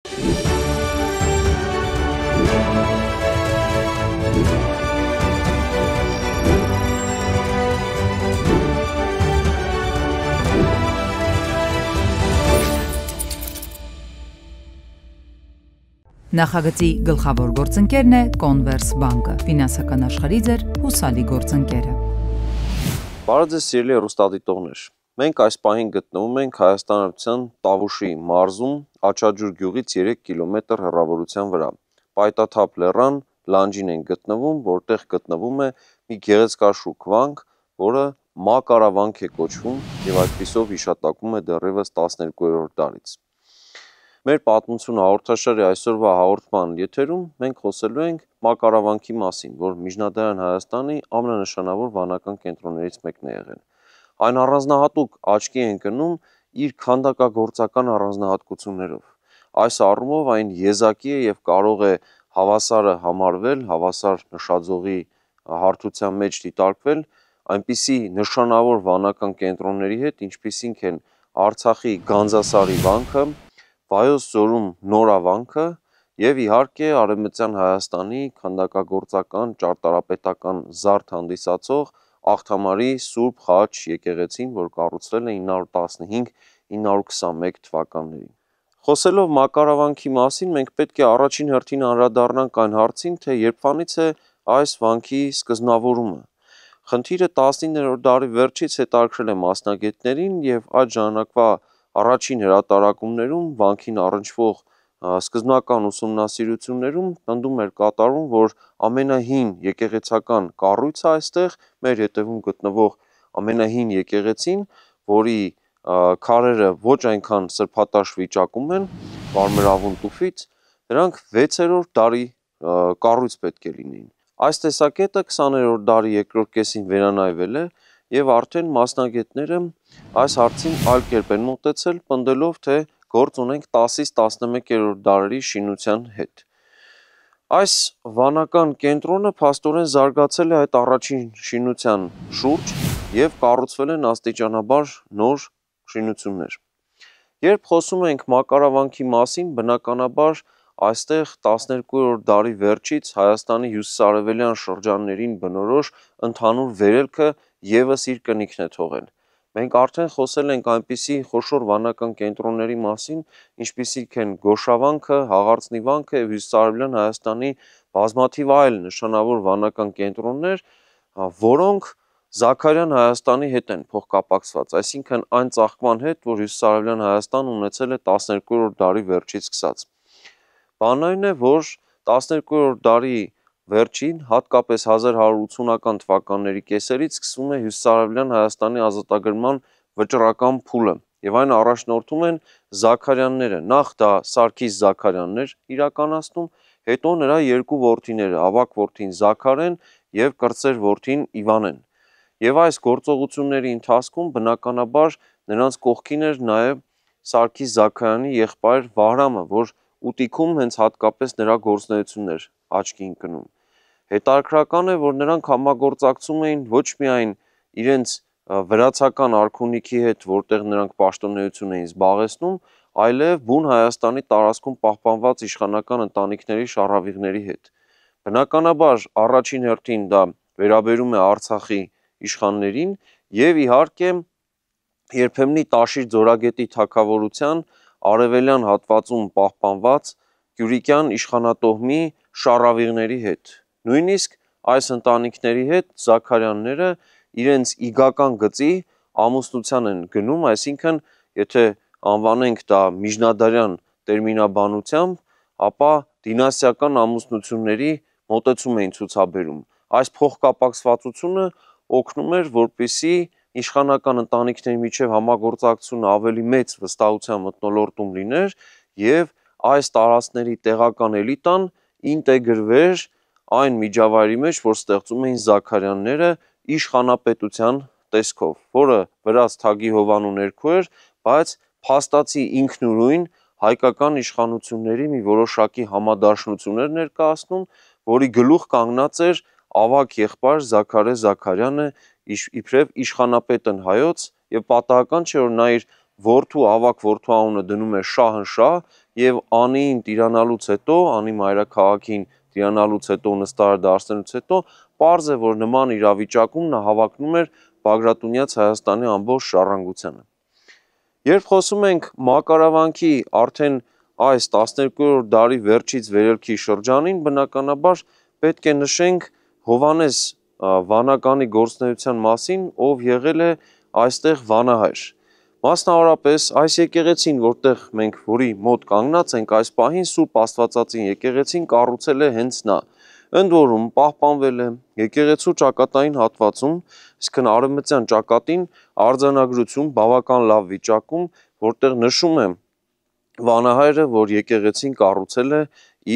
Նախագծի գլխավոր գործընկերն է Converse բանկը, ֆինանսական աշխարհի ձեր հուսալի գործընկերը։ Բարև ձեզ սիրելի հեռուստադիտողներ։ Մենք այս պահին գտնվում ենք Հայաստան Հանրապետության Տավուշի մարզում, Աչաջուր գյուղից 3 կիլոմետր հեռավորության վրա։ Պայտաթափ լեռան լանջին ենք գտնվում, որտեղ գտնվում է մի գեղեցկաշուք վանք, որը Մակարավանք է կոչվում եւ այդպիսով հիշատակվում է դեռևս 12-րդ դարից։ Մեր պատմություն հաղորդաշարի այսօրվա հաղորդման եթերում մենք խոսելու ենք Մակարավանքի մասին, որ միջնադարյան Հայաստանի ամենանշանավոր վանական կենտրոններից մեկն է եղել։ Այն առանձնահատուկ աչքի է ընկնում իր քանդակագործական առանձնահատկություններով։ Այս առումով այն եզակի է եւ կարող է հավասարը համարվել, հավասար նշաձողի հարթության մեջ դիտարկվել այնպիսի նշանավոր վանական կենտրոնների հետ, ինչպիսինք են Արցախի Գանձասարի վանքը, Վայոց ձորում Նորավանքը եւ իհարկե Արևմտյան Հայաստանի քանդակագործական ճարտարապետական զարդ հանդիսացող Աղթամարի Սուրբ Խաչ եկեղեցին, որ կառուցվել է 915-921 թվականներին։ Խոսելով Մակարավանքի մասին, մենք պետք է առաջին հերթին անդրադառնանք այն հարցին, թե երբանից է այս վանքի սկզբնավորումը։ Խնդիրը 19-րդ դարի վերջից հետաքրքրել է մասնագետներին եւ այդ ժամանակվա առաջին հրատարակումներում վանքին առնչվող սկզբնական ուսումնասիրություններում պնդում էր կատարում, որ ամենահին եկեղեցական կառույցը այստեղ մեր հետևում գտնվող ամենահին եկեղեցին, որի քարերը ոչ այնքան սրբատաշ վիճակում են, մարմրավուն տուֆից, դրանք 6-րդ դարի կառույց պետք է լինեին։ Այս տեսակետը 20-րդ դարի երկրորդ կեսին վերանայվել է եւ արդեն մասնագետները այս հարցին այլ կերպ են մոտեցել, պնդելով, թե գործ ունենք 10-ից 11-րդ դարերի շինության հետ։ Այս վանական կենտրոնը փաստորեն զարգացել է այդ առաջին շինության շուրջ եւ կառուցվել են աստիճանաբար նոր շինություններ։ Երբ խոսում ենք Մակարավանքի մասին, բնականաբար այստեղ 12-րդ դարի վերջից Հայաստանի հյուսիսարևելյան շրջաններին բնորոշ ընդհանուր վերելքը եւս իր կնիքն է թողել։ Մենք արդեն խոսել ենք այնպիսի խոշոր վանական կենտրոնների մասին, ինչպիսիք են Գոշավանքը, Հաղարծնի վանքը եւ հյուսիսարևելյան Հայաստանի բազմաթիվ այլ նշանավոր վանական կենտրոններ, որոնք Զաքարյան Հայաստանի հետ են փոխկապակցված, այսինքն այն ծաղկման հետ, որ հյուսիսարևելյան Հայաստանը ունեցել է 12-րդ դարի վերջից սկսած։ Բանն այն է, որ 12-րդ դարի վերջին, հատկապես 1180-ական թվականների կեսերից սկսվում է հյուսիսարևելյան Հայաստանի ազատագրման վճռական փուլը, եւ այն առաջնորդում են Զաքարյանները, նախ դա Սարգիս Զաքարյանն էր իրականացնում, հետո նրա երկու որդիները, ավագ որդին Զաքարեն եւ կրտսեր որդին Իվանեն։ Եվ այս գործողությունների ընթացքում բնականաբար նրանց կողքին էր նաեւ Սարգիս Զաքարյանի եղբայր Վահրամը, որ ուտիքում հենց հատկապես նրա գործունեությունն էր աչքի ընկնում։ Հետաքրքրական է, որ նրանք համագործակցում էին ոչ միայն իրենց վրացական արքունիքի հետ, որտեղ նրանք պաշտոնեություն էին զբաղեցնում, այլև բուն Հայաստանի տարածքում պահպանված իշխանական ընտանիքների շառավիղների հետ։ Բնականաբար առաջին հերթին դա վերաբերում է Արցախի իշխաններին եւ իհարկե երբեմնի Տաշիր ձորագետի թագավորության արևելյան հատվածում պահպանված Կյուրիկյան իշխանատոհմի շառավիղների հետ։ Նույնիսկ այս ընտանիքների հետ Զաքարյանները իրենց իգական գծի ամուսնության են գնում, այսինքն եթե անվանենք դա միջնադարյան տերմինաբանությամբ, ապա դինաստիական ամուսնությունների մոտեցում էին ցուցաբերում։ Այս փոխկապակցվածությունը օգնում էր, որպեսզի իշխանական ընտանիքների միջև համագործակցությունը ավելի մեծ վստահության մթնոլորտում լիներ եւ այս տարածքների տեղական էլիտան ինտեգրվեր այն միջավայրի մեջ, որ ստեղծում էին Զաքարյանները իշխանապետության տեսքով, որը վրաց թագի հովանու ներքո էր, բայց փաստացի ինքնուրույն հայկական իշխանությունների մի որոշակի համադաշնություն էր ներկայացնում, որի գլուխ կանգնած էր ավագ եղբայր Զաքարե Զաքարյանը, իբրև իշխանապետն հայոց, եւ պատահական չէ, որ նա իր որդու ավակ որդու անունը դնում է Շահնշահ եւ Անին տիրանալուց հետո, Անի մայրաքաղաքին տիրանալուց հետո նստարար դարձնելուց հետո պարզ է, որ նման իրավիճակում նա հավակնում էր Բագրատունյաց Հայաստանի ամբողջ ժառանգությանը։ Երբ խոսում ենք մակարավանքի արդեն այս 12-րդ դարի վերջից վերելքի շրջանին, բնականաբար պետք է նշենք Հովհաննես վանականի գործունեության մասին, ով եղել է այստեղ վանահայր։ Մասնավորապես այս եկեղեցին, որի մոտ կանգնած ենք այս պահին, Սուրբ Աստվածածին եկեղեցին կառուցել է հենց նա։ Ընդ որում պահպանվել է եկեղեցու ճակատային հատվածում, այսինքն արևմտյան ճակատին արձանագրություն բավական լավ վիճակում, որտեղ նշում է վանահայրը, որ եկեղեցին կառուցել է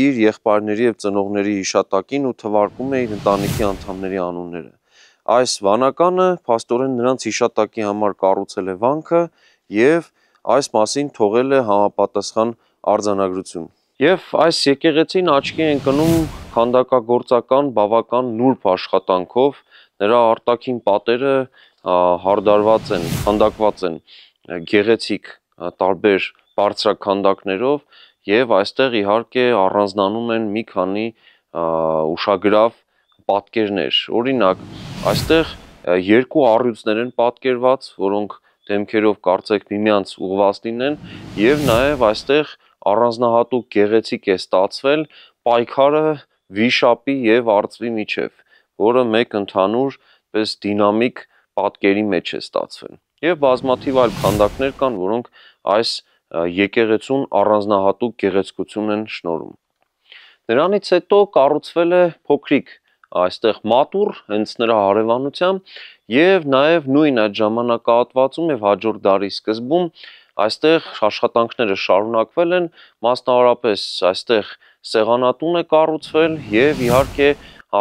իր եղբայրների եւ ծնողների հիշատակին ու թվարկում է իր ընտանիքի անդամների անունները։ Այս վանականը փաստորեն նրանց հիշատակի համար կառուցել է վանքը եւ այս մասին թողել է համապատասխան արձանագրություն։ Եվ այս եկեղեցին աչքի են կնում քանդակագործական բավական նուրբ աշխատանքով, նրա արտաքին պատերը քանդակված են գեղեցիկ տարբեր բարձրաքանդակներով եւ այստեղ իհարկե առանձնանում են մի քանի ուշագրավ պատկերներ։ Օրինակ, այստեղ երկու առյուծներ են պատկերված, որոնք դեմքերով կարծեք միմյանց ուղղված լինեն, եւ նաեւ այստեղ առանձնահատուկ գեղեցիկ է ստացվել պայքարը վիշապի եւ արծվի միջև, որը մեկ ընդհանուր պես դինամիկ պատկերի մեջ է ստացվել։ Եվ բազմաթիվ այլ քանդակներ կան, որոնք այս եկեղեցուն առանձնահատուկ գեղեցկություն են շնորհում։ Նրանից հետո կառուցվել է փոքրիկ այստեղ մատուռ, հենց նրա հարևանությամբ, եւ նաեւ նույն այդ ժամանակահատվածում եւ հաջորդ դարի սկզբում այստեղ աշխատանքները շարունակվել են, մասնավորապես այստեղ սեղանատուն է կառուցվել եւ իհարկե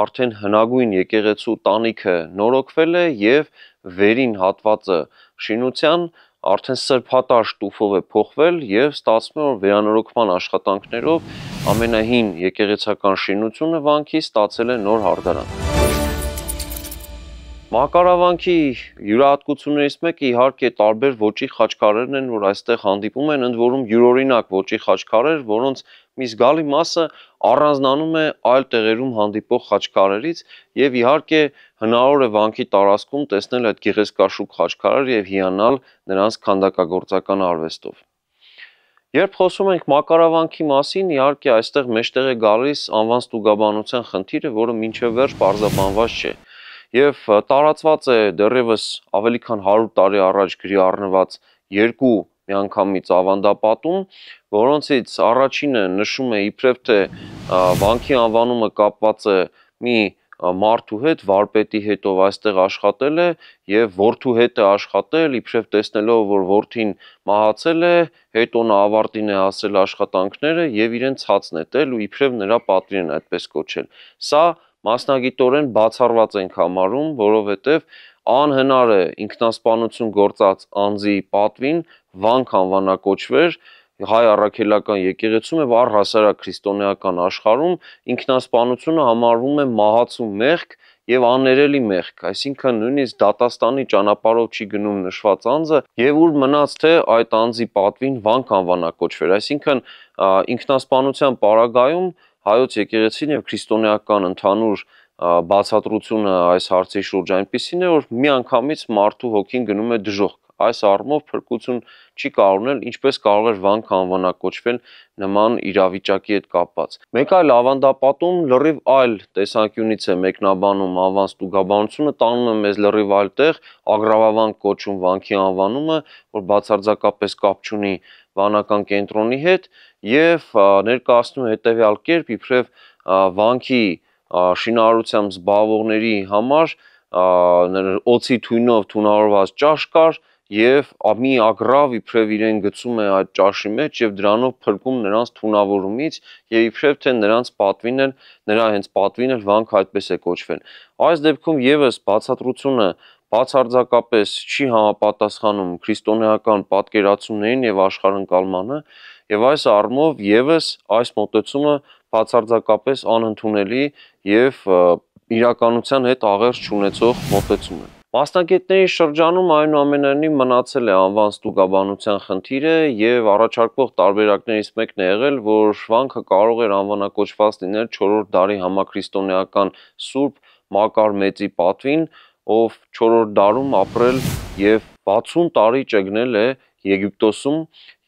արդեն հնագույն եկեղեցու տանիքը նորոգվել է եւ վերին հատվածը շինության արդեն սրբատար շտուֆով է փոխվել եւ ստացվում է, որ վերանորոգման աշխատանքներով ամենահին եկեղեցական շինությունը վանքի ստացել է նոր հարդարան։ Մակարավանքի յուրահատկություններից մեկը իհարկե տարբեր ոճի խաչքարերն են, որ այստեղ հանդիպում են, ընդ որում յուրօրինակ ոճի խաչքարեր, որոնց մի զգալի մասը առանձնանում է այլ տեղերում հանդիպող խաչքարերից եւ իհարկե հնարավոր է վանքի տարածքում տեսնել այդ գեղեցկաշուք խաչքարեր եւ հիանալ նրանց քանդակագործական արվեստով։ Երբ խոսում ենք մակարավանքի մասին, իհարկե այստեղ մեջտեղ է գալիս անվան ստուգաբանության խնդիրը, որը մինչև վերջ պարզաբանված չէ։ Եվ տարածված է դեռևս ավելի քան 100 տարի առաջ գրի առնված երկու միանգամից ավանդապատում, որոնցից առաջինը նշում է իբրև թե վանքի անվանումը կապված է մի մարդու հետ, վարպետի հետ, ով այստեղ աշխատել է եւ որդու հետ է աշխատել, իբրև տեսնելով, որ որդին մահացել է, հետո նա ավարտին է հասել աշխատանքները եւ իրեն ցած նետել ու իբրև նրա պատվին են այդպես կոչել։ Սա մասնագիտորեն բացառված ենք համարում, որովհետև անհնար է ինքնասպանություն գործած անձի պատվին վանք անվանակոչվեր հայ առաքելական եկեղեցում եւ առհասարակ քրիստոնեական աշխարհում ինքնասպանությունը համարվում է մահացու մեղք եւ աներելի մեղք, այսինքն նույնիսկ դատաստանի ճանապարհով չի գնում նշված անձը եւ ուր մնաց թե այդ անձի պատվին վանք անվանակոչվեր, այսինքն ինքնասպանության պարագայում հայոց եկեղեցին եւ քրիստոնեական ընդհանուր բացատրությունը այս հարցի շուրջ այնպիսին է, որ միանգամից մարդու հոգին գնում է դժոխք։ Այս առումով փրկություն չի կարող ունել, ինչպես կարող էր վանք անվանակոչվել նման իրավիճակի հետ կապված։ Մեկ այլ ավանդապատում լրիվ այլ տեսանկյունից է մեկնաբանում անվան ստուգաբանությունը, տանում է մեզ լրիվ այլ տեղ, Ագրավավանք կոչում վանքի անվանումը, որ բացարձակապես կապ չունի վանական կենտրոնի հետ եւ ներկայացնում հետեւյալ կերպ իբրև վանքի շինարարությամբ զբաղվողների համար օձի թույնով թունավորված ճաշ կար եւ մի ագրավ իբրև իրեն գցում է այդ ճաշի մեջ եւ դրանով փրկում նրանց թունավորումից եւ իբրև թե նրանց պատվին էլ նրա հենց պատվին էլ վանք այդպես է կոչվել։ Այս դեպքում եւս բացատրությունը բացարձակապես չի համապատասխանում քրիստոնեական պատկերացումներին եւ աշխարհընկալմանը եւ այս առումով եւս այս մոտեցումը բացարձակապես անընդունելի եւ իրականության հետ աղերս չունեցող մոտեցում է։ Մասնագետների շրջանում այնուամենայնիվ մնացել է անվան ստուգաբանության խնդիրը եւ առաջարկվող տարբերակներից մեկն է եղել, որ վանքը կարող էր անվանակոչված լինել 4-րդ դարի համաքրիստոնեական Սուրբ Մակար Մեծի պատվին, ով 4-րդ դարում ապրել եւ 60 տարի ճգնել է Եգիպտոսում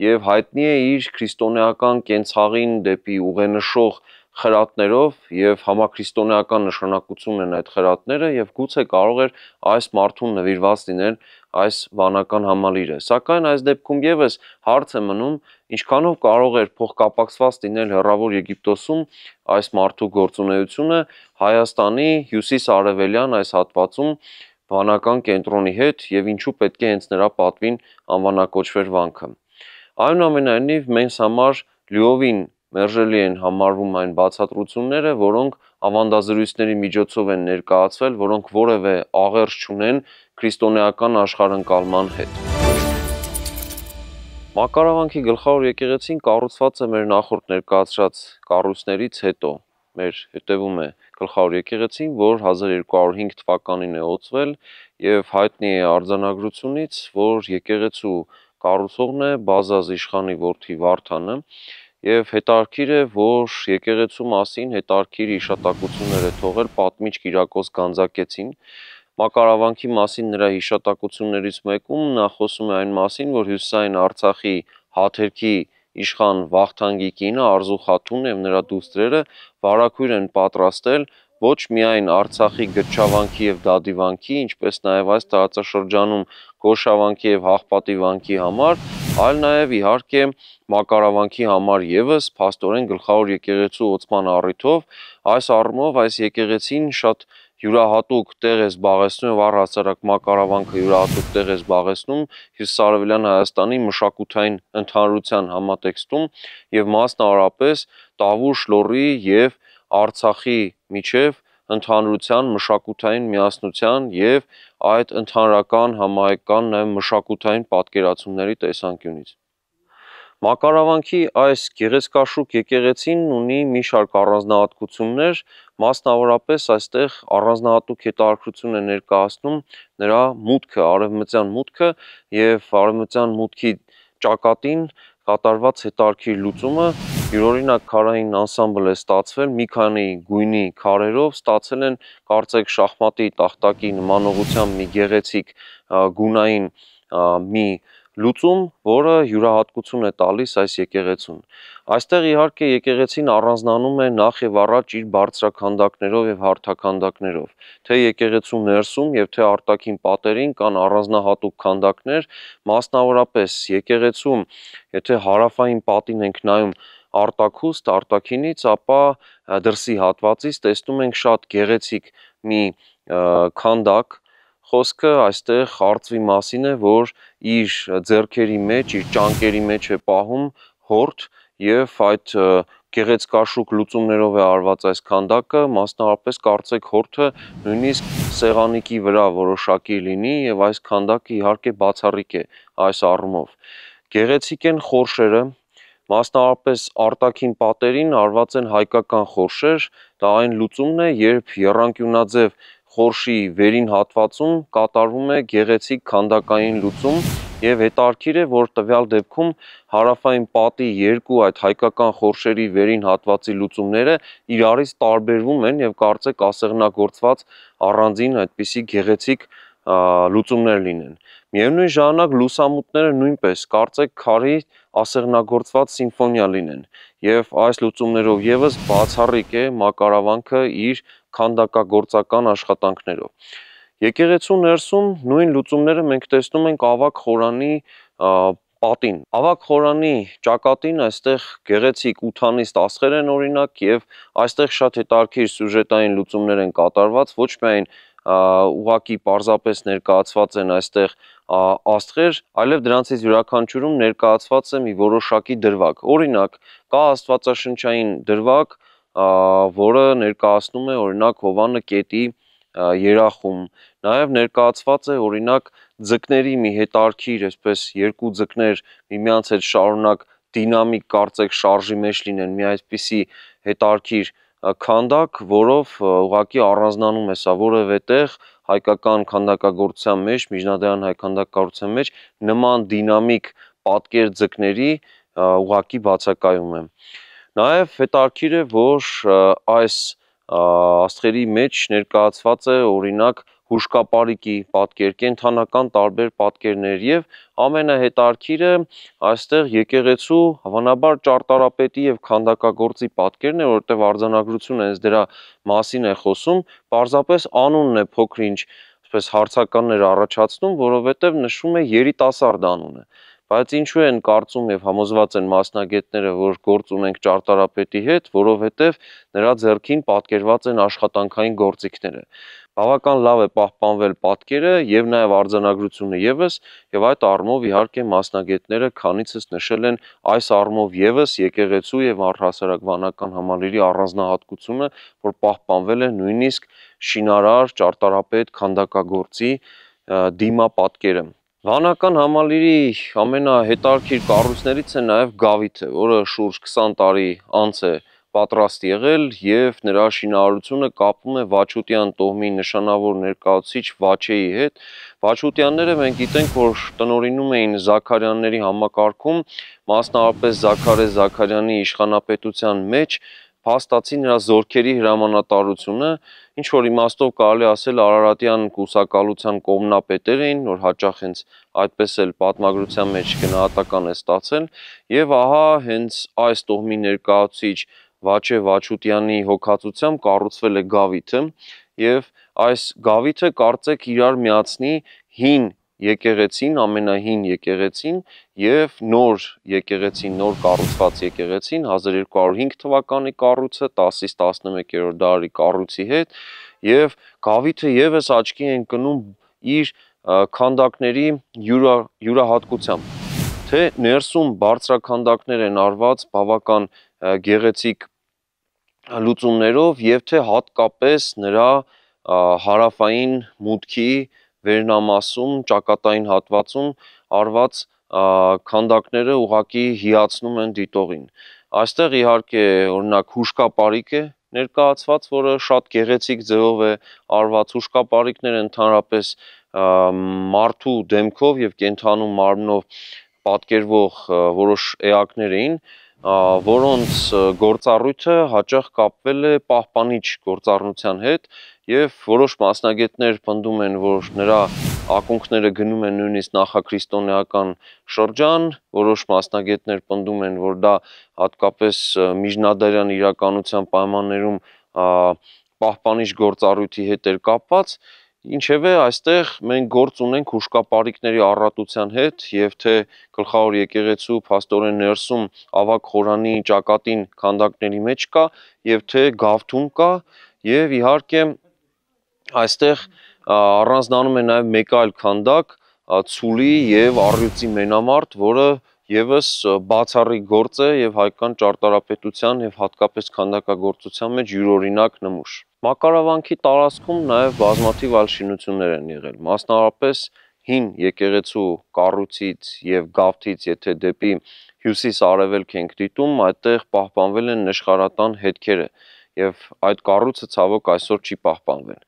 եւ հայտնի է իր քրիստոնեական կենցաղին դեպի ուղենշող խրատներով եւ համաքրիստոնեական նշանակություն են այդ խրատները եւ գուցե կարող էր այս մարդուն նվիրված լինել այս վանական համալիրը, սակայն այս դեպքում եւս հարց է մնում, ինչքանով կարող էր փոխկապակցված լինել հեռավոր Եգիպտոսում այս մարդու գործունեությունը Հայաստանի հյուսիս-արևելյան այս հատվածում վանական կենտրոնի հետ եւ ինչու պետք է հենց նրա պատվին անվանակոչվեր վանքը։ Այնուամենայնիվ մեզ համար լիովին մերժելի են համարվում այն բացատրությունները, որոնք ավանդազրույցների միջոցով են ներկայացվել, որոնք որևէ աղերս չունեն քրիստոնեական աշխարհընկալման հետ։ Մակարավանքի գլխավոր եկեղեցին կառուցված է մեր նախորդ ներկայացրած կառույցներից հետո։ Մեր հետևում է գլխավոր եկեղեցին, որ 1205 թվականին է օծվել եւ հայտնի է արձանագրությունից, որ եկեղեցու կառուցողն է Բազազ իշխանի որդի Վարդանը եւ հետարքիր է, որ եկեղեցու մասին հետարքիր հիշատակություններ է թողել պատմիչ Կիրակոս Գանձակեցին։ Մակարավանքի մասին նրա հիշատակություններից մեկում նա խոսում է այն մասին, որ հյուսիսային Արցախի Հաթերքի իշխան Վախթանգի կինը Արզու Խաթունը եւ նրա դուստրերը վարագույր են պատրաստել ոչ միայն Արցախի Գրչավանքի եւ Դադիվանքի, ինչպես նաեւ այս տարածաշրջանում Գոշավանքի եւ Հաղպատի վանքի համար, այլ նաեւ իհարկե Մակարավանքի համար եւս փաստորեն գլխավոր եկեղեցու օծման առիթով այս առումով այս եկեղեցին շատ յուրահատուկ տեղ է զբաղեցնում եւ առհասարակ Մակարավանքը յուրահատուկ տեղ է զբաղեցնում հյուսիսարևելյան Հայաստանի մշակութային ընդհանրության համատեքստում եւ մասնավորապես Տավուշ, Լոռի եւ Արցախի միջև ընդհանրության մշակութային միասնության եւ այդ ընդհանրական համահայկական նաեւ մշակութային պատկերացումների տեսանկյունից։ Մակարավանքի այս գեղեցկաշուք եկեղեցին ունի մի շարք առանձնահատկություններ, մասնավորապես այստեղ առանձնահատուկ հետաքրքրություն է ներկայացնում նրա մուտքը, արևմտյան մուտքը եւ արևմտյան մուտքի ճակատին կատարված հետարքիր լուծումը, յուրօրինակ քարային անսամբլ է ստացվել, մի քանի գույնի քարերով ստացել են կարծեք շախմատի տախտակի նմանողությամբ մի գեղեցիկ գունային մի լուծում, որը յուրահատկություն է տալիս այս եկեղեցուն։ Այստեղ իհարկե եկեղեցին առանձնանում է նախ եւ առաջ իր բարձրաքանդակներով եւ հարթաքանդակներով։ Թե եկեղեցու ներսում եւ թե արտաքին պատերին կան առանձնահատուկ քանդակներ, մասնավորապես եկեղեցում, եթե հարավային պատին ենք նայում արտաքուստ արտաքինից, ապա դրսի հատվածից տեսնում ենք շատ գեղեցիկ մի քանդակ։ Խոսքը այստեղ արծվի մասին է, որ իր ձեռքերի մեջ, իր ճանկերի մեջ է պահում հորդ եւ այդ գեղեցկաշուք լուծումներով է արված այս քանդակը, մասնավորապես կարծեք հորթը նույնիսկ սեղանիկի վրա որոշակի լինի եւ այս քանդակը իհարկե բացառիկ է այս առումով։ Գեղեցիկ են խորշերը, մասնավորապես արտաքին պատերին արված են հայկական խորշեր, դա այն լուծումն է, երբ եռանկյունաձև խորշի վերին հատվածում կատարվում է գեղեցիկ քանդակային լուծում եւ հետարքիր է, որ տվյալ դեպքում հարավային պատի երկու այդ հայկական խորշերի վերին հատվածի լուծումները իրարից տարբերվում են եւ կարծեք ասեղնագործված առանձին այդպիսի գեղեցիկ լուծումներ լինեն։ Միևնույն ժամանակ լուսամուտները նույնպես կարծեք քարի ասեղնագործված սիմֆոնիա լինեն եւ այս լուծումներով եւս բացառիկ է Մակարավանքը իր քանդակագործական աշխատանքներով։ Եկեղեցու ներսում նույն լուծումները մենք տեսնում ենք ավագ խորանի պատին։ Ավագ խորանի ճակատին այստեղ գեղեցիկ ութանիստ աստղեր են օրինակ եւ այստեղ շատ հետաքրքիր սյուժետային լուծումներ են կատարված, ոչ միայն ուղակի պարզապես ներկայացված են այստեղ աստղեր, այլև դրանցից յուրաքանչյուրում ներկայացված է մի որոշակի դրվագ։ Օրինակ, կա աստվածաշնչային դրվագ, որը ներկայացնում է օրինակ Հովաննը կետի երախում, նաև ներկայացված է օրինակ ձկների մի հետարքիր, այսպես երկու ձկներ միմյանց հետ շարունակ դինամիկ կարծեք շարժի մեջ լինեն, մի այսպիսի հետարքիր քանդակ, որով ուղղակի առանձնանում է սա որևէ տեղ հայկական քանդակագործության մեջ, միջնադարյան հայ քանդակագործության մեջ նման դինամիկ պատկեր ձկների ուղղակի բացակայում է։ Նաև հետաքրքիր է, որ այս աստղերի մեջ ներկայացված է օրինակ հուշկապարիկի պատկեր, կենդանական տարբեր պատկերներ եւ ամենահետաքրքիրը այստեղ եկեղեցու հավանաբար ճարտարապետի եւ քանդակագործի պատկերն է, որովհետեւ արձանագրությունը հենց դրա մասին է խոսում, պարզապես անունն է փոքր-ինչ այսպես հարցականներ առաջացնում, որովհետեւ նշվում է երիտասարդ անունը։ Բայց ինչու են կարծում եւ համոզված են մասնագետները, որ գործ ունենք ճարտարապետի հետ, որովհետեւ նրա ձեռքին պատկերված են աշխատանքային գործիքները։ Բավական լավ է պահպանվել պատկերը եւ նաեւ արձանագրությունը եւս, եւ այդ առումով իհարկե մասնագետները քանիցս նշել են այս առումով եւս եկեղեցու եւ առհասարակ վանական համալիրի առանձնահատկությունը, որ պահպանվել է նույնիսկ շինարար, ճարտարապետ, քանդակագործի դիմապատկերը։ Վանական համալիրի ամենահետաքրքիր կառույցներից է նաև գավիթը, որը շուրջ 20 տարի անց է պատրաստ եղել եւ նրա շինարարությունը կապվում է Վաչուտյան տոհմի նշանավոր ներկայացուցիչ Վաչեի հետ։ Վաչուտյանները մենք գիտենք, որ տնօրինում էին Զաքարյանների համակարգում, մասնավորապես Զաքարե Զաքարյանի իշխանապետության մեջ փաստացի նրա զորքերի հրամանատարությունը, ինչ որ իմաստով կարելի ասել Արարատյան կուսակալության կողմնապետեր էին, որ հաճախ հենց այդպես էլ պատմագրության մեջ գնահատական է ստացել, եւ ահա հենց այս տոհմի ներկայացուցիչ Վաչե Վաչուտյանի հոգացությամբ կառուցվել է գավիթը, եւ այս գավիթը կարծեք իրար միացնի հին եկեղեցին, ամենահին եկեղեցին եւ նոր եկեղեցին, նոր կառուցված եկեղեցին 1205 թվականի կառույցը 10-ից 11-րդ դարի կառույցի հետ եւ գավիթը եւս աչքի են կնում իր քանդակների յուրահատկությամբ, թե ներսում բարձրաքանդակներ են արված բավական գեղեցիկ լուծումներով եւ թե հատկապես նրա հարավային մուտքի վերնամասում, ճակատային հատվածում արված քանդակները ուղղակի հիացնում են դիտողին։ Այստեղ իհարկե օրինակ հուշկապարիկ է ներկայացված, որը շատ գեղեցիկ ձևով է արված։ Հուշկապարիկները ընդհանրապես մարդու դեմքով եւ կենդանու մարմնով պատկերվող որոշ էակներ էին, որոնց գործառույթը հաճախ կապվել է պահպանիչ գործառնության հետ եւ որոշ մասնագետներ պնդում են, որ նրա ակունքները գնում են նույնիսկ նախաքրիստոնեական շրջան, որոշ մասնագետներ պնդում են, որ դա հատկապես միջնադարյան իրականության պայմաններում պահպանիչ գործառույթի հետ էր կապված, ինչևէ այստեղ մենք գործ ունենք հուշկապարիկների առատության հետ եւ թե գլխավոր եկեղեցու փաստորեն ներսում ավագ խորանի ճակատին քանդակների մեջ կա եւ թե գավթում կա եւ իհարկե այստեղ առանձնանում է նաեւ մեկ այլ քանդակ ցուլի եւ առյուծի մենամարտ, որը եւս բացառիկ գործ է եւ հայկական ճարտարապետության եւ հատկապես քանդակագործության մեջ յուրօրինակ նմուշ։ Մակարավանքի տարածքում նաեւ բազմաթիվ այլ շինություններ են եղել, մասնավորապես հին եկեղեցու կառույցից եւ գավթից, եթե դեպի հյուսիս-արևելք ենք դիտում, այդտեղ պահպանվել են նշխարատան հետքերը եւ այդ կառույցը ցավոք այսօր չի պահպանվել։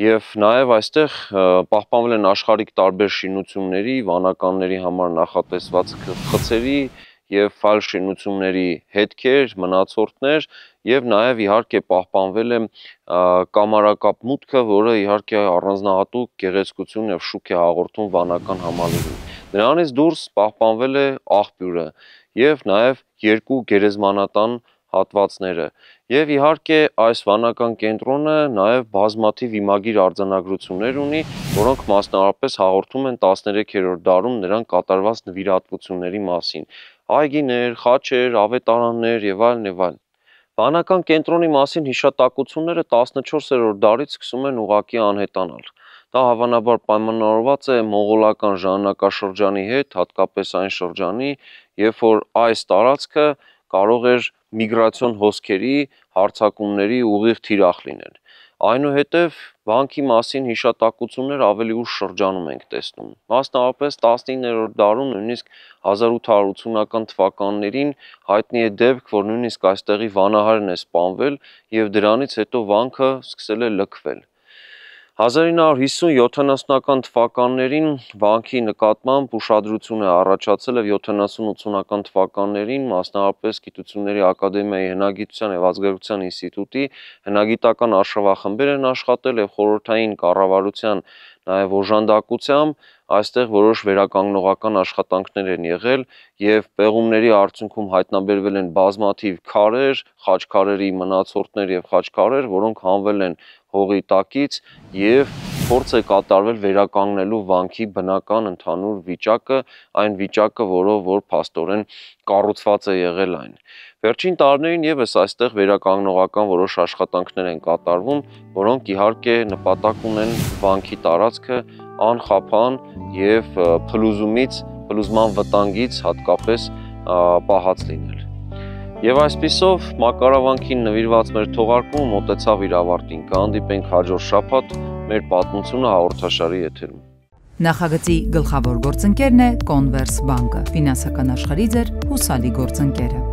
Եվ նաև այստեղ պահպանվել են աշխարհիկ տարբեր շինությունների, վանականների համար նախատեսված խցերի եւ այլ շինությունների հետքեր, մնացորդներ եւ նաև իհարկե պահպանվել է կամարակապ մուտքը, որը իհարկե առանձնահատուկ գեղեցկություն եւ շուք է հաղորդում վանական համալիրին։ Նրանից դուրս պահպանվել է աղբյուրը եւ նաև երկու գերեզմանատան հատվածները եւ իհարկե այս վանական կենտրոնը նաեւ բազմաթիվ իմագիր արձանագրություններ ունի, որոնք մասնավորապես հաղորդում են 13-րդ դարում նրան կատարված նվիրատվությունների մասին։ Այգիներ, խաչեր, ավետարաններ եւ այլն եւ այլն։ Վանական կենտրոնի մասին հիշատակությունները 14-րդ դարից սկսում են ուղղակի անհետանալ։ Դա հավանաբար պայմանավորված է մողոլական ժամանակաշրջանի հետ, հատկապես այն շրջանի, երբ որ այս տարածքը կարող էր միգրացիոն հոսքերի, հարձակումների ուղիղ թիրախ լինել։ Այնուհետև վանքի մասին հիշատակություններ ավելի ուշ շրջանում ենք տեսնում։ Մասնավորապես 19-րդ դարում, նույնիսկ 1880-ական թվականներին հայտնի է դեպք, որ նույնիսկ այստեղի վանահարն է սպանվել եւ դրանից հետո վանքը սկսել է լքվել։ 1950-70-ական թվականներին վանքի նկատմամբ ուշադրություն է առաջացել եւ 70-80-ական թվականներին մասնավորապես Գիտությունների ակադեմիայի հնագիտության եւ ազգագրության ինստիտուտի հնագիտական արշավախմբեր են աշխատել եւ խորհրդային կառավարության նաեւ օժանդակությամբ այստեղ որոշ վերականգնողական աշխատանքներ են եղել եւ պեղումների արդյունքում հայտնաբերվել են բազմաթիվ քարեր, խաչքարերի մնացորդներ եւ խաչքարեր, որոնք հանվել են հողի տակից եւ փորձ է կատարվել վերականգնելու վանքի բնական ընդհանուր վիճակը, այն վիճակը, որով որ փաստորեն կառուցված է եղել այն։ Վերջին տարիներին եւս այստեղ վերականգնողական որոշ աշխատանքներ են կատարվում, որոնք իհարկե նպատակ ունեն վանքի տարածքը անխափան եւ փլուզման վտանգից հատկապես պահած լինել։ Եվ այսպիսով մակարավանքին նվիրված մեր թողարկումը մոտեցավ իր ավարտին։ Կհանդիպենք հաջորդ շաբաթ մեր պատմությունը հաղորդաշարի եթերում։ Նախագծի գլխավոր գործընկերն է Converse Bank-ը, ֆինանսական աշխարհի ձեր հուսալի գործընկերը։